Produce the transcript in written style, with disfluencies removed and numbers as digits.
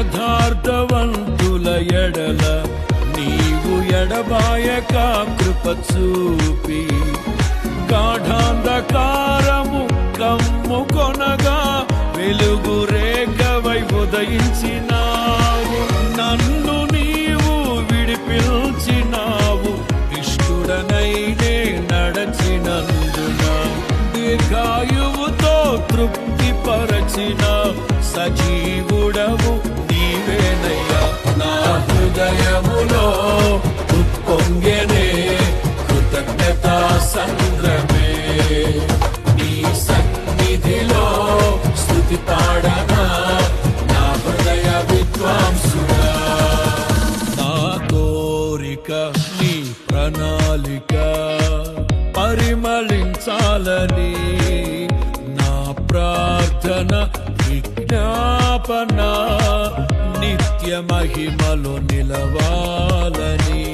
యథార్థవంతుల ఎడల నీవు ఎడబాయక కృప చూపి గాఢాంధకారము కమ్ముకొనగా వెలుగు రేఖవై ఉదయించినావు. నన్ను నీవు విడిపించినావు, ఇష్టుడనైనే నడచినందున దీర్ఘాయువుతో తృప్తిపరచిన సజీవుడవు నీవేనయ్యా. నా హృదయములో ఉప్పొంగెనే కృతజ్ఞతా సంద్రమే, నీ సన్నిధిలో స్తుతి పాడనా నా హృదయ విద్వాంసుడా. నా కోరిక నీ ప్రణాళిక పరిమళించాలని, నా ప్రార్థన విజ్ఞాపన నిత్య మహిమలో నిలవాలని.